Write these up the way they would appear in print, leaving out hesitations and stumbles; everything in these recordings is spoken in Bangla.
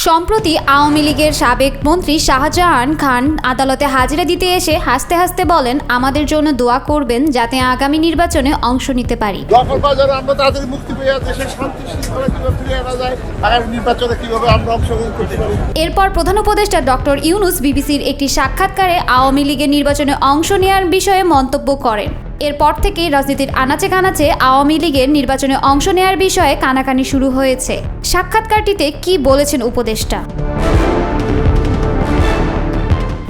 সম্প্রতি আওয়ামী লীগের সাবেক মন্ত্রী শাহজাহান খান আদালতে হাজিরা দিতে এসে হাসতে হাসতে বলেন, আমাদের জন্য দোয়া করবেন যাতে আগামী নির্বাচনে অংশ নিতে পারি। আমরা তাদের মুক্তি পেয়ে দেশের শান্তি শৃঙ্খলা কিভাবে ফিরিয়ে আনা যায়, আগামী নির্বাচনে কিভাবে আমরা অংশগ্রহণ করতে পারি। এরপর প্রধান উপদেষ্টা ডক্টর ইউনূস বিবিসির একটি সাক্ষাৎকারে আওয়ামী লীগের নির্বাচনে অংশ নেওয়ার বিষয়ে মন্তব্য করেন। এরপর থেকেই রাজনীতির আনাচে কানাচে আওয়ামী লীগের নির্বাচনে অংশ নেওয়ার বিষয়ে কানাকানি শুরু হয়েছে। সাক্ষাৎকারটিতে কি বলেছেন উপদেষ্টা?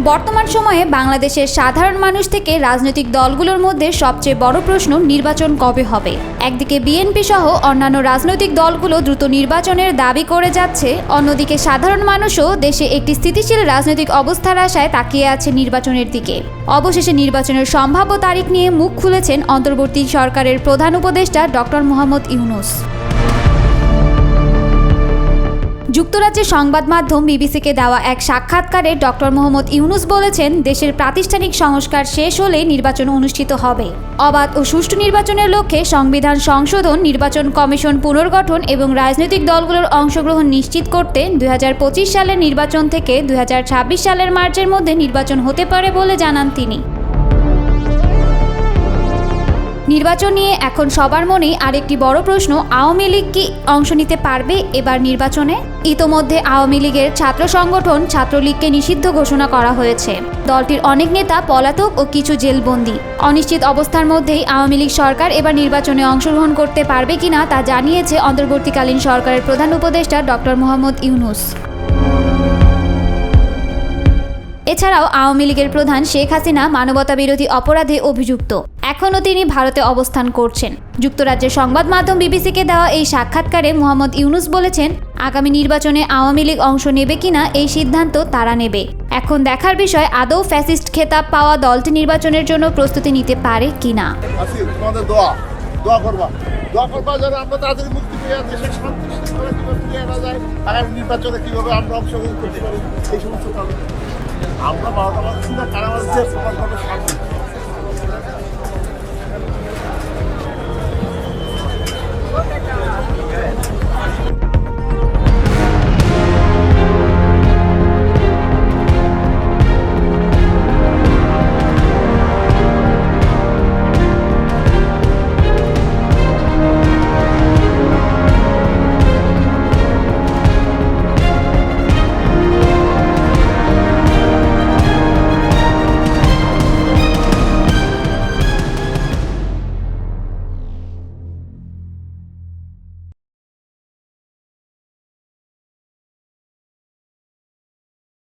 বর্তমান সময়ে বাংলাদেশের সাধারণ মানুষ থেকে রাজনৈতিক দলগুলোর মধ্যে সবচেয়ে বড় প্রশ্ন নির্বাচন কবে হবে। একদিকে বিএনপি সহ অন্যান্য রাজনৈতিক দলগুলো দ্রুত নির্বাচনের দাবি করে যাচ্ছে, অন্যদিকে সাধারণ মানুষও দেশে একটি স্থিতিশীল রাজনৈতিক অবস্থার আশায় তাকিয়ে আছে নির্বাচনের দিকে। অবশেষে নির্বাচনের সম্ভাব্য তারিখ নিয়ে মুখ খুলেছেন অন্তর্বর্তী সরকারের প্রধান উপদেষ্টা ডক্টর মোহাম্মদ ইউনূস। যুক্তরাজ্যের সংবাদ মাধ্যম বিবিসিকে দেওয়া এক সাক্ষাৎকারে ডক্টর মোহাম্মদ ইউনূস বলেছেন, দেশের প্রাতিষ্ঠানিক সংস্কার শেষ হলে নির্বাচন অনুষ্ঠিত হবে। অবাধ ও সুষ্ঠু নির্বাচনের লক্ষ্যে সংবিধান সংশোধন, নির্বাচন কমিশন পুনর্গঠন এবং রাজনৈতিক দলগুলোর অংশগ্রহণ নিশ্চিত করতে 2025 সালের নির্বাচন থেকে 2026 সালের মার্চের মধ্যে নির্বাচন হতে পারে বলে জানান তিনি। নির্বাচন নিয়ে এখন সবার মনেই আরেকটি বড় প্রশ্ন, আওয়ামী লীগ কি অংশ নিতে পারবে এবার নির্বাচনে? ইতোমধ্যে আওয়ামী লীগের ছাত্র সংগঠন ছাত্রলীগকে নিষিদ্ধ ঘোষণা করা হয়েছে। দলটির অনেক নেতা পলাতক ও কিছু জেলবন্দী। অনিশ্চিত অবস্থার মধ্যেই আওয়ামী লীগ সরকার এবার নির্বাচনে অংশগ্রহণ করতে পারবে কিনা তা জানিয়েছে অন্তর্বর্তীকালীন সরকারের প্রধান উপদেষ্টা ডক্টর মোহাম্মদ ইউনূস। এছাড়াও আওয়ামী লীগের প্রধান শেখ হাসিনা মানবতাবিরোধী অপরাধে অভিযুক্ত। এখনও তিনি ভারতে অবস্থান করছেন। যুক্তরাজ্যের সংবাদ মাধ্যম বিবিসিকে দেওয়া এই সাক্ষাৎকারে মোহাম্মদ ইউনূস বলেছেন, আগামী নির্বাচনে আওয়ামী লীগ অংশ নেবে কিনা এই সিদ্ধান্ত তারা নেবে। এখন দেখার বিষয় আদৌ ফ্যাসিস্ট খেতাব পাওয়া দলটি নির্বাচনের জন্য প্রস্তুতি নিতে পারে কিনা। আমরা তাদের মুক্তি পেয়ে দেশের শান্তি শৃঙ্খলা কিভাবে ফিরিয়ে আনা যায়, আগামী নির্বাচনে কিভাবে আমরা অংশগ্রহণ করতে পারি, এই সমস্ত আমরা বারোটা মানুষ কারাবাস দিয়ে সবার শান্তি